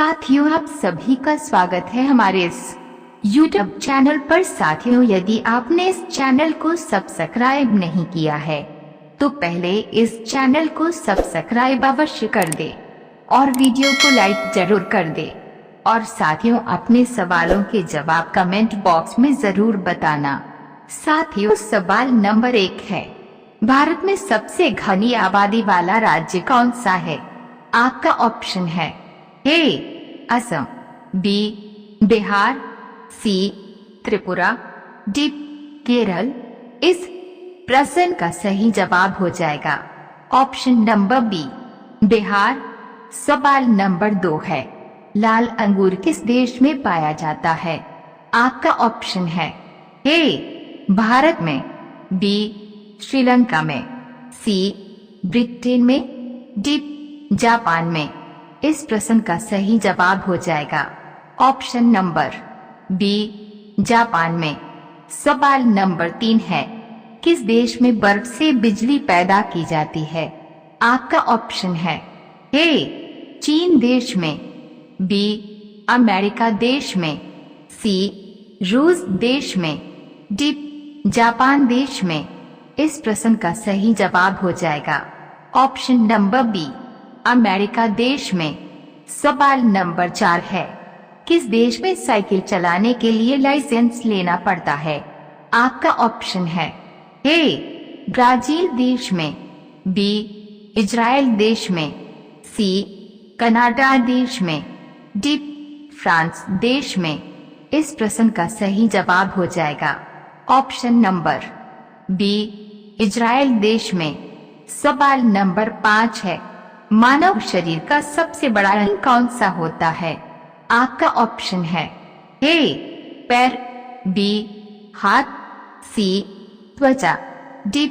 साथियों, आप सभी का स्वागत है हमारे इस YouTube चैनल पर। साथियों, यदि आपने इस चैनल को सब्सक्राइब नहीं किया है तो पहले इस चैनल को सब्सक्राइब अवश्य कर दे और वीडियो को लाइक जरूर कर दे। और साथियों, अपने सवालों के जवाब कमेंट बॉक्स में जरूर बताना। साथियों, सवाल नंबर 1 है, भारत में सबसे घनी आबादी वाला राज्य कौन सा है? आपका ऑप्शन है ए असम, बी बिहार, सी त्रिपुरा, डी केरल। इस प्रश्न का सही जवाब हो जाएगा ऑप्शन नंबर बी बिहार। सवाल नंबर 2 है, लाल अंगूर किस देश में पाया जाता है? आपका ऑप्शन है ए भारत में, बी श्रीलंका में, सी ब्रिटेन में, डी जापान में। इस प्रश्न का सही जवाब हो जाएगा ऑप्शन नंबर बी जापान में। सवाल नंबर 3 है, किस देश में बर्फ से बिजली पैदा की जाती है? आपका ऑप्शन है ए चीन देश में, बी अमेरिका देश में, सी रूस देश में, डी जापान देश में। इस प्रश्न का सही जवाब हो जाएगा ऑप्शन नंबर बी अमेरिका देश में। सवाल नंबर 4 है, किस देश में साइकिल चलाने के लिए लाइसेंस लेना पड़ता है? आपका ऑप्शन है ए ब्राजील देश में, बी इजराइल देश में, सी कनाडा देश में, डी फ्रांस देश में। इस प्रश्न का सही जवाब हो जाएगा ऑप्शन नंबर बी इजराइल देश में। सवाल नंबर 5 है, मानव शरीर का सबसे बड़ा अंग कौन सा होता है? आपका ऑप्शन है ए पैर, बी हाथ, सी त्वचा, डी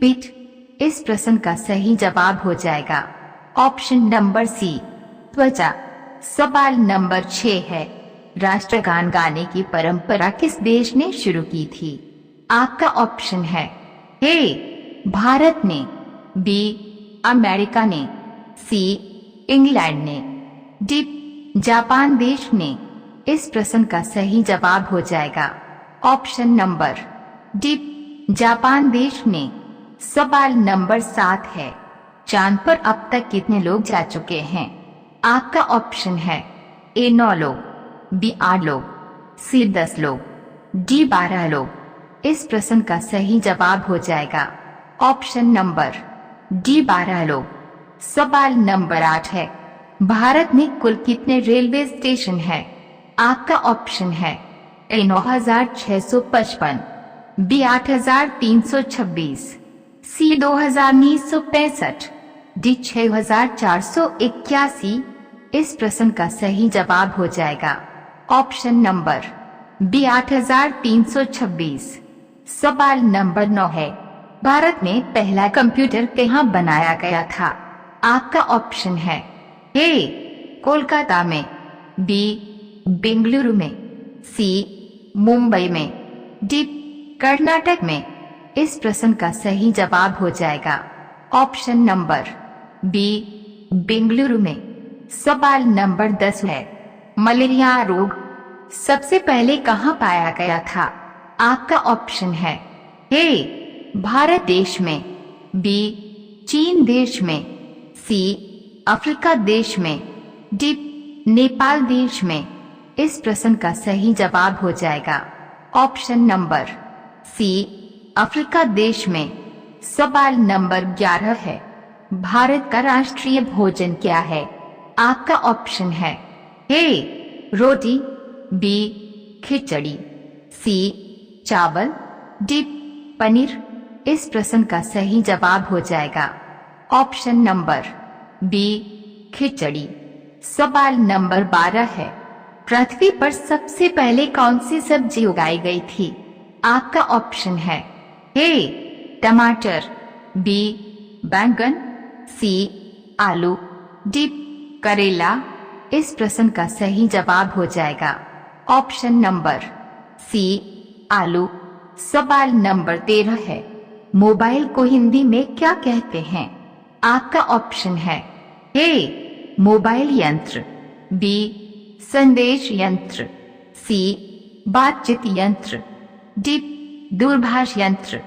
पीठ। इस प्रश्न का सही जवाब हो जाएगा ऑप्शन नंबर सी त्वचा। सवाल नंबर 6 है, राष्ट्रगान गाने की परंपरा किस देश ने शुरू की थी? आपका ऑप्शन है ए भारत ने, बी अमेरिका ने, सी इंग्लैंड ने, डी जापान देश ने। इस प्रश्न का सही जवाब हो जाएगा ऑप्शन नंबर डी जापान देश ने। सवाल नंबर 7 है, चांद पर अब तक कितने लोग जा चुके हैं? आपका ऑप्शन है ए 9 लोग, बी 8 लोग, सी 10 लोग, डी 12 लोग। इस प्रश्न का सही जवाब हो जाएगा ऑप्शन नंबर डी 12 लोग। सवाल नंबर 8 है, भारत में कुल कितने रेलवे स्टेशन हैं? आपका ऑप्शन है ए 9655, बी 8326, सी 2965, डी 6481। इस प्रश्न का सही जवाब हो जाएगा ऑप्शन नंबर बी 8326। सवाल नंबर 9 है, भारत में पहला कंप्यूटर कहाँ बनाया गया था? आपका ऑप्शन है ए कोलकाता में, बी बेंगलुरु में, सी मुंबई में, डी कर्नाटक में। इस प्रश्न का सही जवाब हो जाएगा ऑप्शन नंबर बी बेंगलुरु में। सवाल नंबर 10 है, मलेरिया रोग सबसे पहले कहाँ पाया गया था? आपका ऑप्शन है ए भारत देश में, बी चीन देश में, सी अफ्रीका देश में, डी नेपाल देश में। इस प्रश्न का सही जवाब हो जाएगा ऑप्शन नंबर सी अफ्रीका देश में। सवाल नंबर 11 है, भारत का राष्ट्रीय भोजन क्या है? आपका ऑप्शन है ए रोटी, बी खिचड़ी, सी चावल, डी पनीर। इस प्रश्न का सही जवाब हो जाएगा ऑप्शन नंबर बी खिचड़ी। सवाल नंबर 12 है, पृथ्वी पर सबसे पहले कौन सी सब्जी उगाई गई थी? आपका ऑप्शन है ए टमाटर, बी बैंगन, सी आलू, डी करेला। इस प्रश्न का सही जवाब हो जाएगा ऑप्शन नंबर सी आलू। सवाल नंबर 13 है, मोबाइल को हिंदी में क्या कहते हैं? आपका ऑप्शन है ए मोबाइल यंत्र, बी संदेश यंत्र, सी बातचीत यंत्र, डी दूरभाष यंत्र।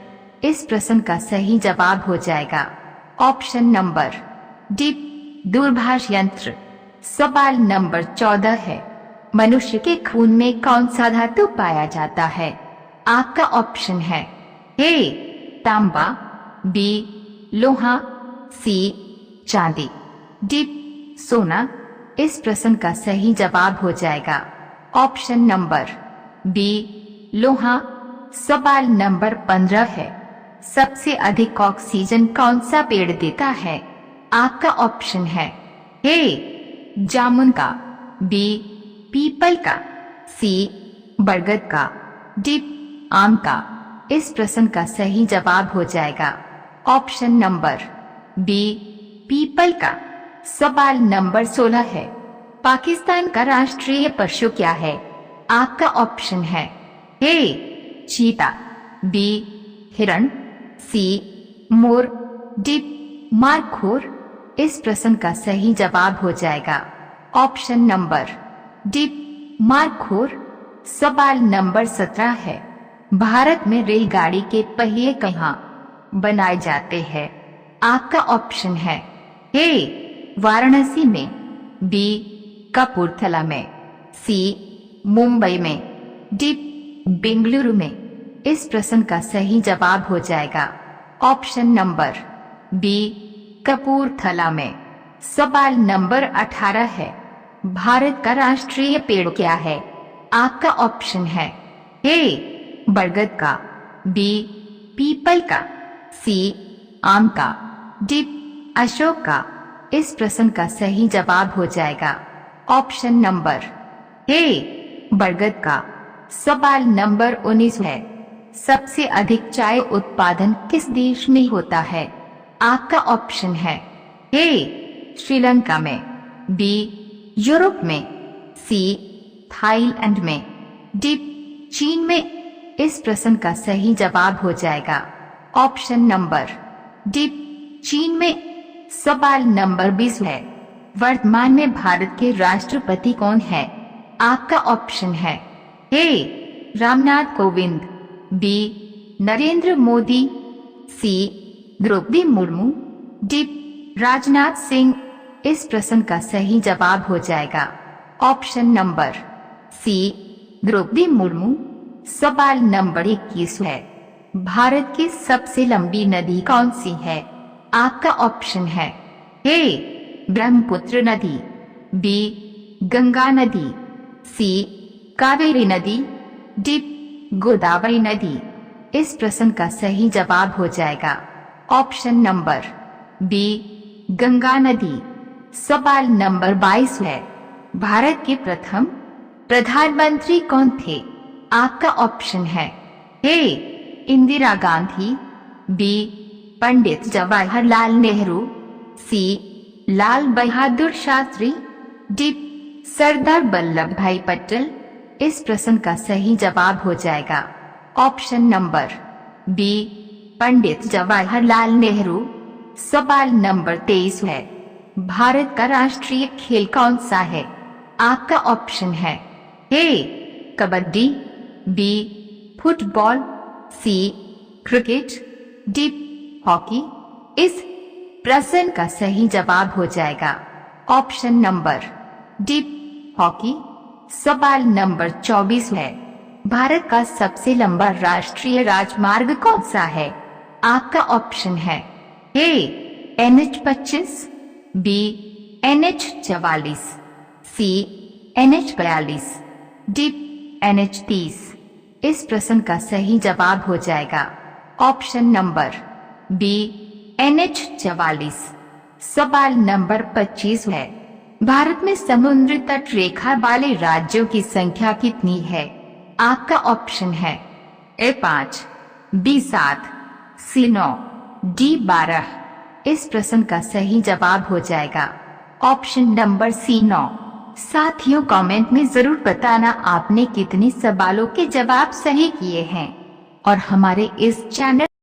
इस प्रश्न का सही जवाब हो जाएगा ऑप्शन नंबर डी दूरभाष यंत्र। सवाल नंबर 14 है, मनुष्य के खून में कौन सा धातु पाया जाता है? आपका ऑप्शन है ए तांबा, बी लोहा, सी चांदी, डी सोना। इस प्रश्न का सही जवाब हो जाएगा ऑप्शन नंबर बी लोहा। सवाल नंबर 15 है, सबसे अधिक ऑक्सीजन कौन सा पेड़ देता है? आपका ऑप्शन है ए जामुन का, बी पीपल का, सी बरगद का, डी आम का। इस प्रश्न का सही जवाब हो जाएगा ऑप्शन नंबर बी पीपल का। सवाल नंबर 16 है, पाकिस्तान का राष्ट्रीय पशु क्या है? आपका ऑप्शन है ए चीता, बी हिरण, सी मोर, डी मारखोर। इस प्रश्न का सही जवाब हो जाएगा ऑप्शन नंबर डी मारखोर। सवाल नंबर 17 है, भारत में रेलगाड़ी के पहिए कहाँ बनाए जाते हैं? आपका ऑप्शन है ए वाराणसी में, बी कपूरथला में, सी मुंबई में, डी बेंगलुरु में। इस प्रश्न का सही जवाब हो जाएगा ऑप्शन नंबर बी कपूरथला में। सवाल नंबर 18 है, भारत का राष्ट्रीय पेड़ क्या है? आपका ऑप्शन है ए बरगद का, बी पीपल का, सी आम का, डी अशोक का। इस प्रश्न का सही जवाब हो जाएगा ऑप्शन नंबर ए बरगद का। सवाल नंबर 19 है, सबसे अधिक चाय उत्पादन किस देश में होता है? आपका ऑप्शन है ए श्रीलंका में, बी यूरोप में, सी थाईलैंड में, डी चीन में। इस प्रश्न का सही जवाब हो जाएगा ऑप्शन नंबर डी चीन में। सवाल नंबर 20 है, वर्तमान में भारत के राष्ट्रपति कौन है? आपका ऑप्शन है A Ramnath Kovind, B Narendra Modi, C Droupadi Murmu, D Rajnath Singh. इस प्रश्न का सही जवाब हो जाएगा option number C Droupadi Murmu. सवाल नंबर 21 है, भारत की सबसे लंबी नदी कौन सी है? आपका ऑप्शन है ए ब्रह्मपुत्र नदी, बी गंगा नदी, सी कावेरी नदी, डी गोदावरी नदी। इस प्रश्न का सही जवाब हो जाएगा ऑप्शन नंबर बी गंगा नदी। सवाल नंबर 22 है, भारत के प्रथम प्रधानमंत्री कौन थे? आपका ऑप्शन है ए इंदिरा गांधी, बी पंडित जवाहरलाल नेहरू, सी लाल बहादुर शास्त्री, डी सरदार वल्लभ भाई पटेल। इस प्रश्न का सही जवाब हो जाएगा option number B Pandit Jawaharlal Nehru. सवाल नंबर 23 है, भारत का राष्ट्रीय खेल कौन सा है? आपका ऑप्शन है ए कबड्डी, बी फुटबॉल, सी क्रिकेट, डी हॉकी। इस प्रश्न का सही जवाब हो जाएगा ऑप्शन नंबर डी हॉकी। सवाल नंबर 24 है, भारत का सबसे लंबा राष्ट्रीय राजमार्ग कौन सा है? आपका ऑप्शन है ए NH-25, बी NH-44, सी NH-42, डी NH-30। इस प्रश्न का सही जवाब हो जाएगा ऑप्शन नंबर बी NH-44। सवाल नंबर 25 है, भारत में समुद्र तट रेखा वाले राज्यों की संख्या कितनी है? आपका ऑप्शन है ए 5, बी 7, सी 9, डी 12। इस प्रश्न का सही जवाब हो जाएगा ऑप्शन नंबर सी 9। साथियों, कमेंट में जरूर बताना आपने कितने सवालों के जवाब सही किए हैं और हमारे इस चैनल